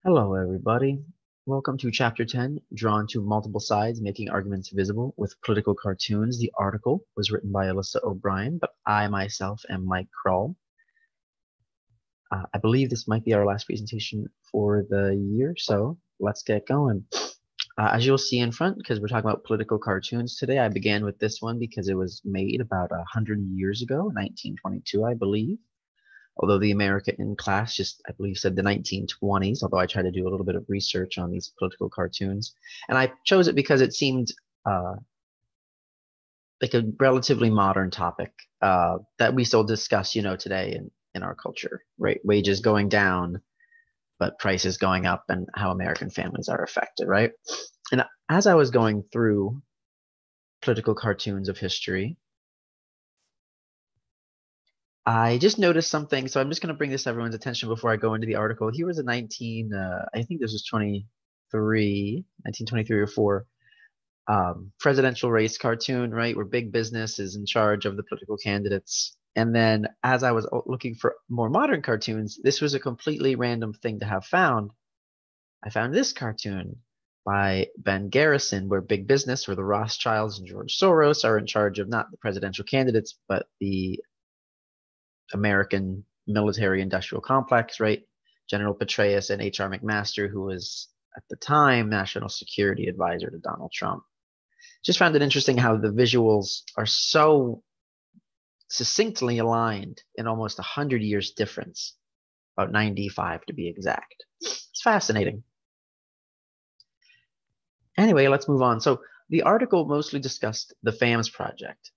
Hello, everybody. Welcome to Chapter 10, Drawn to Multiple Sides, Making Arguments Visible with Political Cartoons. The article was written by Alyssa O'Brien, but I myself am Mike Kroll. I believe this might be our last presentation for the year, so let's get going. As you'll see in front, because we're talking about political cartoons today, I began with this one because it was made about 100 years ago, 1922, I believe. Although the America in class just, I believe, said the 1920s, although I tried to do a little bit of research on these political cartoons. And I chose it because it seemed like a relatively modern topic that we still discuss, today in our culture, right? Wages going down, but prices going up, and how American families are affected, right? And as I was going through political cartoons of history, I just noticed something, so I'm just going to bring this to everyone's attention before I go into the article. Here was a I think this was 1923 or 4, presidential race cartoon, right, where big business is in charge of the political candidates. And then as I was looking for more modern cartoons, this was a completely random thing to have found. I found this cartoon by Ben Garrison, where big business, where the Rothschilds and George Soros are in charge of not the presidential candidates, but the American military industrial complex, right? General Petraeus and H.R. McMaster, who was at the time national security advisor to Donald Trump. Just found it interesting how the visuals are so succinctly aligned in almost 100 years difference, about 95 to be exact. It's fascinating. Anyway, let's move on. So the article mostly discussed the FAMS project.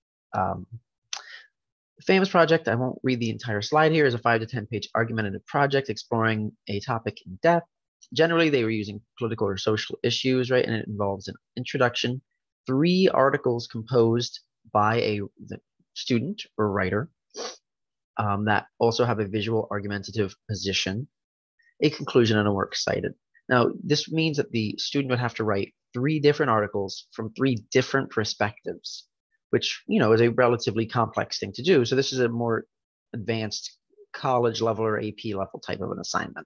The FAMS project, I won't read the entire slide here, is a 5 to 10 page argumentative project exploring a topic in depth. Generally, they were using political or social issues, right? And it involves an introduction, 3 articles composed by a student or writer that also have a visual argumentative position, a conclusion, and a works cited. Now, this means that the student would have to write 3 different articles from 3 different perspectives, which, is a relatively complex thing to do. So this is a more advanced college level or AP level type of an assignment.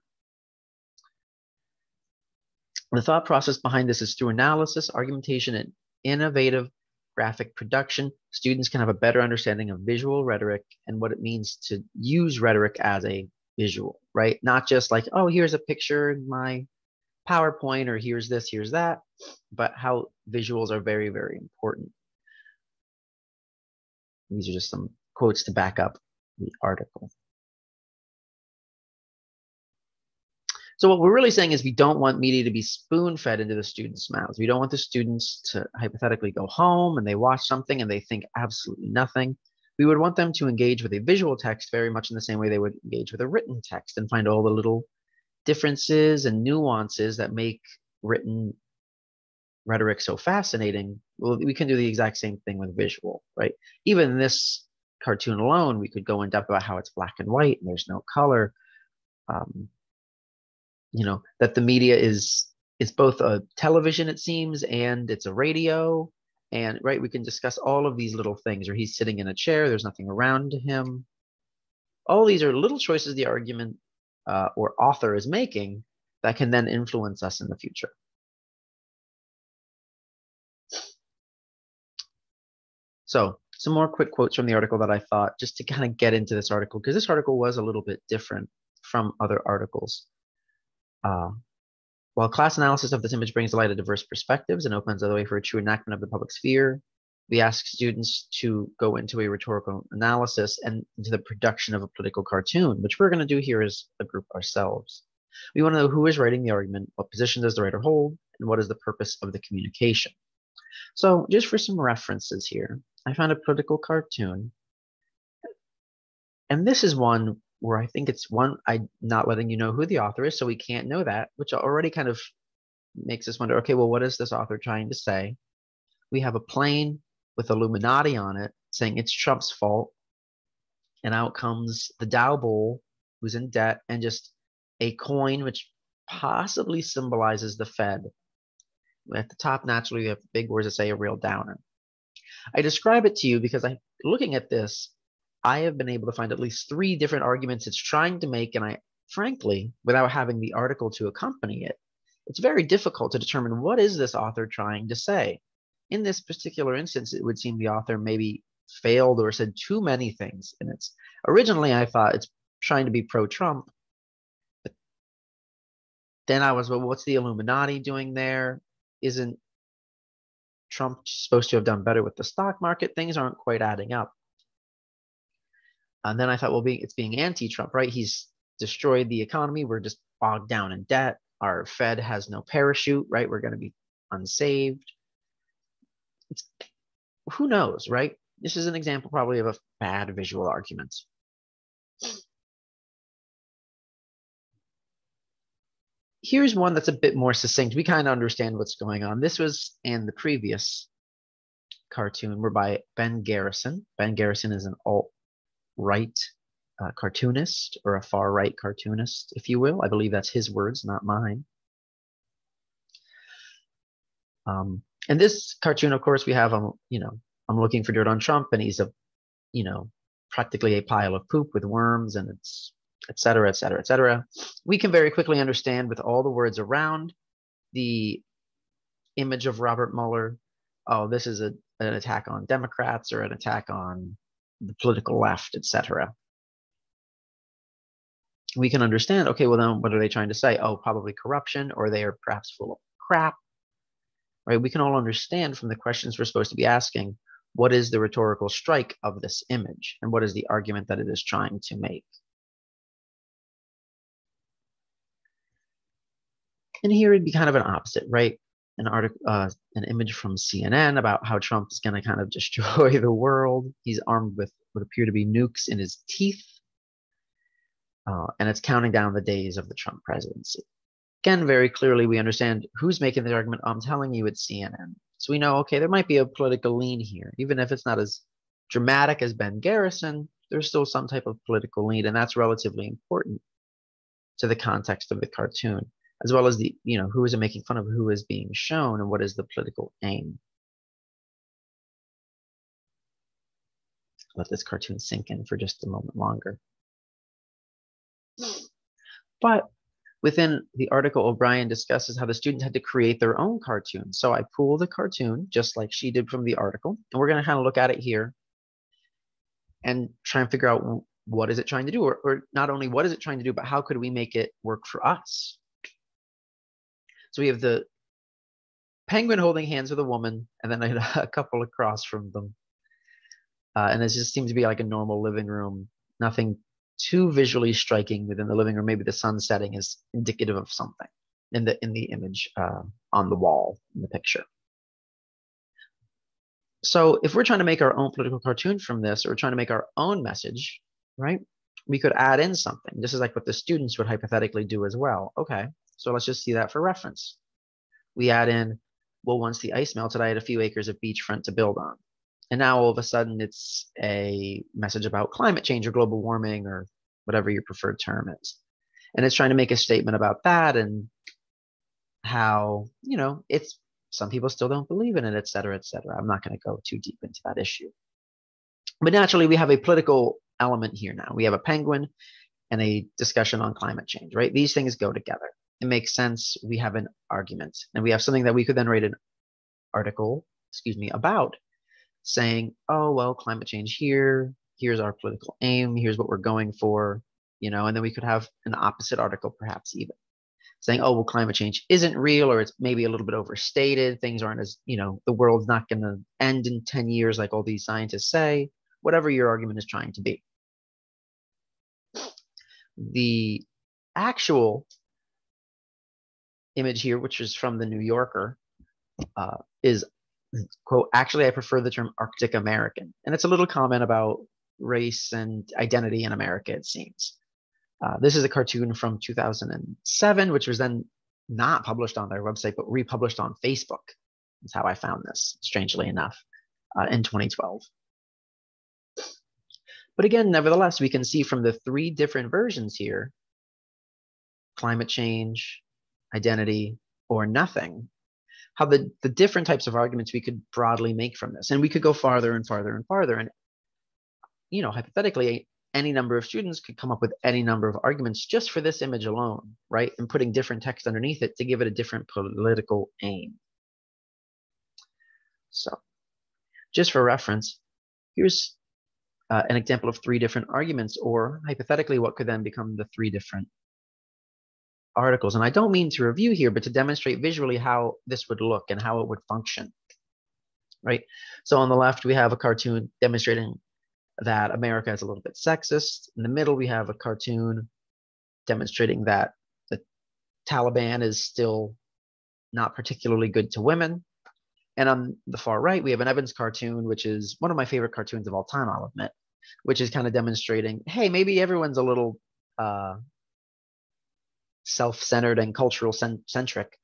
The thought process behind this is through analysis, argumentation, and innovative graphic production, students can have a better understanding of visual rhetoric and what it means to use rhetoric as a visual, right? Not just like, oh, here's a picture in my PowerPoint, or here's this, here's that, but how visuals are very, very important. These are just some quotes to back up the article. So what we're really saying is we don't want media to be spoon-fed into the students' mouths. We don't want the students to hypothetically go home and they watch something and they think absolutely nothing. We would want them to engage with a visual text very much in the same way they would engage with a written text and find all the little differences and nuances that make written rhetoric so fascinating. Well, we can do the exact same thing with visual, right? Even in this cartoon alone, we could go in depth about how it's black and white and there's no color. That the media is both a television, it seems, and it's a radio. And right, we can discuss all of these little things, or he's sitting in a chair, there's nothing around him. All these are little choices the argument or author is making that can then influence us in the future. So some more quick quotes from the article that I thought, just to kind of get into this article, because this article was a little bit different from other articles. While class analysis of this image brings to light a diverse perspectives and opens the way for a true enactment of the public sphere, we ask students to go into a rhetorical analysis and into the production of a political cartoon, which we're going to do here as a group ourselves. We want to know who is writing the argument, what position does the writer hold, and what is the purpose of the communication. So just for some references here, I found a political cartoon, and this is one where I think it's one I'm not letting you know who the author is, so we can't know that, which already kind of makes us wonder, okay, well, what is this author trying to say? We have a plane with Illuminati on it saying it's Trump's fault, and out comes the Dow Bull, who's in debt, and just a coin which possibly symbolizes the Fed. At the top, naturally, we have big words that say a real downer. I describe it to you because looking at this, I have been able to find at least 3 different arguments it's trying to make, and I frankly, without having the article to accompany it, it's very difficult to determine what is this author trying to say. In this particular instance, it would seem the author maybe failed or said too many things. And it's originally I thought it's trying to be pro-Trump. But then I was, well, what's the Illuminati doing there? Isn't Trump supposed to have done better with the stock market? Things aren't quite adding up. And then I thought, well, it's being anti-Trump, right? He's destroyed the economy. We're just bogged down in debt. Our Fed has no parachute, right? We're going to be unsaved. Who knows, right? This is an example probably of a bad visual argument. Here's one that's a bit more succinct. We kind of understand what's going on. This was in the previous cartoon were by Ben Garrison. Ben Garrison is an alt-right cartoonist, or a far-right cartoonist, if you will. I believe that's his words, not mine. In this cartoon, of course, we have I'm looking for dirt on Trump, and he's practically a pile of poop with worms, and it's et cetera, et cetera, et cetera. We can very quickly understand with all the words around the image of Robert Mueller, oh, this is an attack on Democrats or an attack on the political left, et cetera. We can understand, okay, well then what are they trying to say? Oh, probably corruption, or they are perhaps full of crap, right? We can all understand from the questions we're supposed to be asking, what is the rhetorical strike of this image, and what is the argument that it is trying to make? And here it'd be kind of an opposite, right? An article, an image from CNN about how Trump is going to kind of destroy the world. He's armed with what appear to be nukes in his teeth, and it's counting down the days of the Trump presidency. Again, very clearly, we understand who's making the argument. I'm telling you, it's CNN. So we know, okay, there might be a political lean here, even if it's not as dramatic as Ben Garrison. There's still some type of political lean, and that's relatively important to the context of the cartoon, as well as the, who is it making fun of, who is being shown, and what is the political aim. Let this cartoon sink in for just a moment longer. But within the article, O'Brien discusses how the students had to create their own cartoon. So I pull the cartoon, just like she did from the article, and we're going to kind of look at it here and try and figure out what is it trying to do, or not only what is it trying to do, but how could we make it work for us? So we have the penguin holding hands with a woman, and then a couple across from them. And it just seems to be like a normal living room, nothing too visually striking within the living room. Maybe the sun setting is indicative of something in the image on the wall in the picture. So if we're trying to make our own political cartoon from this, or trying to make our own message, right, we could add in something. This is like what the students would hypothetically do as well. Okay, so let's just see that for reference. We add in, well, once the ice melted, I had a few acres of beachfront to build on. And now all of a sudden it's a message about climate change or global warming or whatever your preferred term is. And it's trying to make a statement about that and how, it's some people still don't believe in it, et cetera, et cetera. I'm not going to go too deep into that issue. But naturally, we have a political element here now. We have a penguin and a discussion on climate change, right? These things go together. It makes sense. We have an argument, and we have something that we could then write an article, about, saying, oh, well, climate change here, here's our political aim, here's what we're going for, and then we could have an opposite article, perhaps even saying, oh, well, climate change isn't real, or it's maybe a little bit overstated. Things aren't as, the world's not going to end in 10 years like all these scientists say, whatever your argument is trying to be. The actual image here, which is from the New Yorker, is, quote, actually, I prefer the term Arctic American. And it's a little comment about race and identity in America, it seems. This is a cartoon from 2007, which was then not published on their website, but republished on Facebook. That's how I found this, strangely enough, in 2012. But again, nevertheless, we can see from the three different versions here, climate change, identity, or nothing, how the different types of arguments we could broadly make from this. And we could go farther and farther and farther. And, hypothetically, any number of students could come up with any number of arguments just for this image alone, right? And putting different text underneath it to give it a different political aim. So just for reference, here's an example of 3 different arguments, or hypothetically, what could then become the 3 different articles. And I don't mean to review here, but to demonstrate visually how this would look and how it would function, right? So on the left, we have a cartoon demonstrating that America is a little bit sexist. In the middle, we have a cartoon demonstrating that the Taliban is still not particularly good to women. And on the far right, we have an Evans cartoon, which is one of my favorite cartoons of all time, I'll admit, which is kind of demonstrating, hey, maybe everyone's a little self-centered and cultural centric,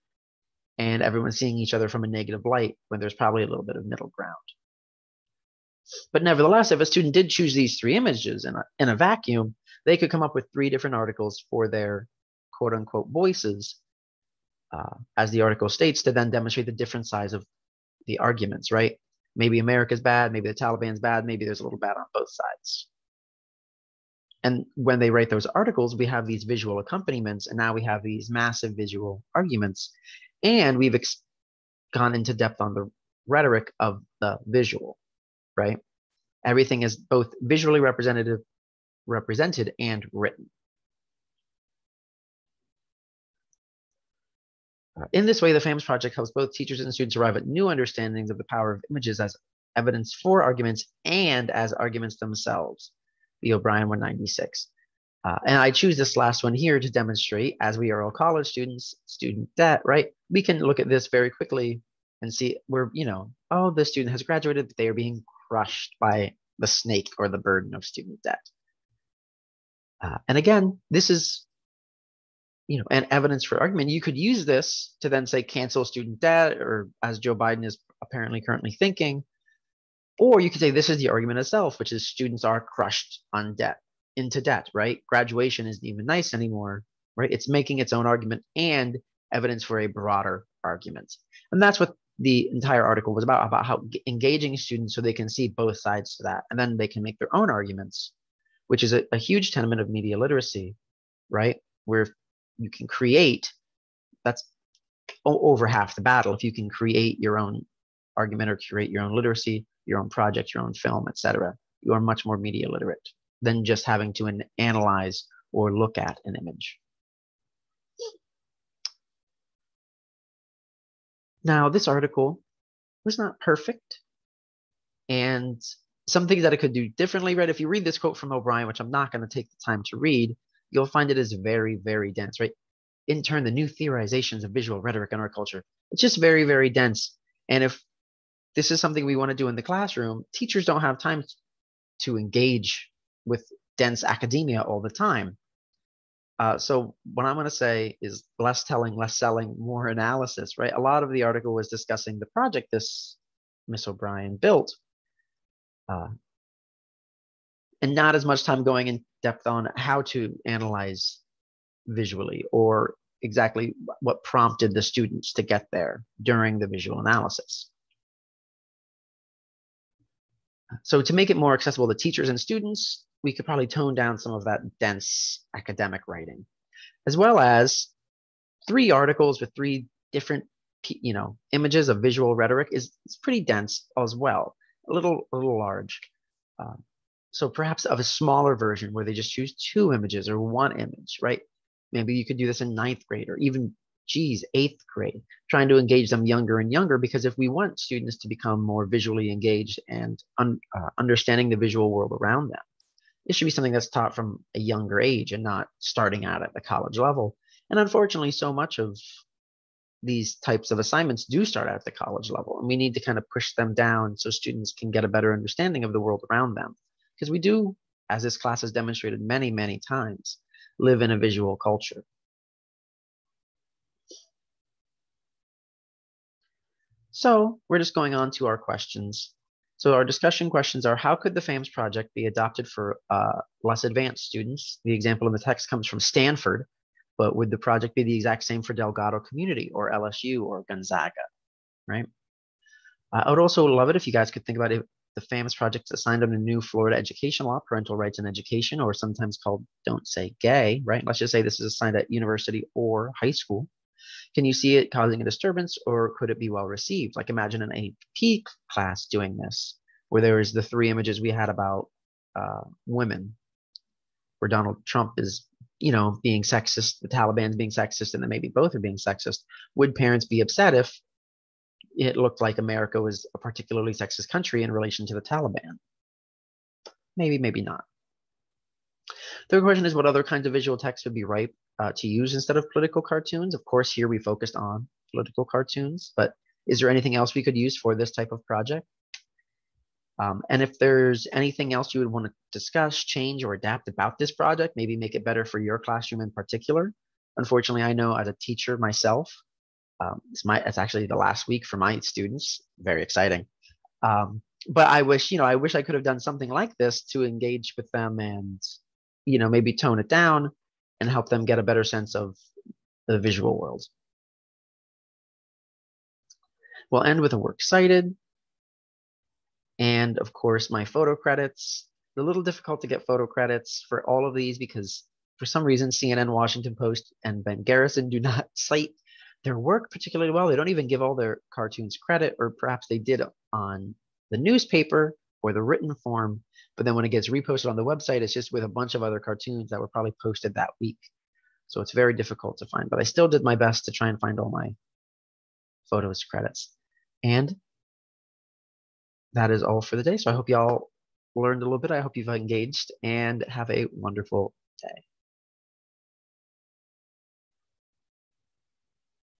and everyone's seeing each other from a negative light when there's probably a little bit of middle ground. But nevertheless, if a student did choose these 3 images in a vacuum, they could come up with 3 different articles for their quote unquote voices, as the article states, to then demonstrate the different sides of the arguments, right? Maybe America's bad, maybe the Taliban's bad, maybe there's a little bad on both sides. And when they write those articles, we have these visual accompaniments, and now we have these massive visual arguments. And we've gone into depth on the rhetoric of the visual, right? Everything is both visually represented and written. In this way, the FAMS project helps both teachers and students arrive at new understandings of the power of images as evidence for arguments and as arguments themselves. The O'Brien 196. And I choose this last one here to demonstrate, as we are all college students, student debt, right? We can look at this very quickly and see where, oh, the student has graduated, but they are being crushed by the snake or the burden of student debt. And again, this is, an evidence for argument. You could use this to then say cancel student debt, or as Joe Biden is apparently currently thinking, or you could say this is the argument itself, which is students are crushed into debt, right? Graduation isn't even nice anymore, right? It's making its own argument and evidence for a broader argument. And that's what the entire article was about how engaging students so they can see both sides to that. And then they can make their own arguments, which is a huge tenement of media literacy, right? Where you can create, that's over half the battle. If you can create your own argument or create your own literacy, your own project, your own film, etc., you are much more media literate than just having to analyze or look at an image. Now, this article was not perfect, and some things that it could do differently, right? If you read this quote from O'Brien, which I'm not going to take the time to read, you'll find it is very, very dense, right? In turn, the new theorizations of visual rhetoric in our culture, it's just very, very dense. And if this is something we want to do in the classroom, teachers don't have time to engage with dense academia all the time. So what I'm going to say is less telling, less selling, more analysis, right? A lot of the article was discussing the project this Miss O'Brien built, and not as much time going in depth on how to analyze visually or exactly what prompted the students to get there during the visual analysis. So to make it more accessible to teachers and students, we could probably tone down some of that dense academic writing, as well as 3 articles with 3 different, images of visual rhetoric is pretty dense as well, a little large. So perhaps of a smaller version where they just choose 2 images or 1 image, right? Maybe you could do this in 9th grade or even, 8th grade, trying to engage them younger and younger, because if we want students to become more visually engaged and understanding the visual world around them, it should be something that's taught from a younger age and not starting out at the college level. And unfortunately, so much of these types of assignments do start at the college level, and we need to kind of push them down so students can get a better understanding of the world around them. Because we do, as this class has demonstrated many, many times, live in a visual culture. So we're just going on to our questions. So our discussion questions are, how could the FAMS project be adopted for less advanced students? The example in the text comes from Stanford, but would the project be the exact same for Delgado Community or LSU or Gonzaga, right? I would also love it if you guys could think about it. the famous project assigned under new Florida education law, Parental Rights in Education, or sometimes called Don't Say Gay, right? Let's just say this is assigned at university or high school. Can you see it causing a disturbance, or could it be well received? Like imagine an AP class doing this, where there is the three images we had about women, where Donald Trump is, being sexist, the Taliban's being sexist, and then maybe both are being sexist. Would parents be upset if it looked like America was a particularly sexist country in relation to the Taliban? Maybe, maybe not. Third question is, what other kinds of visual text would be right to use instead of political cartoons? Of course, here we focused on political cartoons, but is there anything else we could use for this type of project? And if there's anything else you would want to discuss, change, or adapt about this project, maybe make it better for your classroom in particular. Unfortunately, I know as a teacher myself, it's actually the last week for my students. Very exciting. But I wish I could have done something like this to engage with them and, maybe tone it down and help them get a better sense of the visual world. We'll end with a works cited. And of course, my photo credits. It's a little difficult to get photo credits for all of these because for some reason, CNN, Washington Post, and Ben Garrison do not cite their work particularly well. They don't even give all their cartoons credit, or perhaps they did on the newspaper or the written form. But then when it gets reposted on the website, it's just with a bunch of other cartoons that were probably posted that week. So it's very difficult to find. But I still did my best to try and find all my photos credits. And that is all for the day. So I hope y'all learned a little bit. I hope you've engaged and have a wonderful day.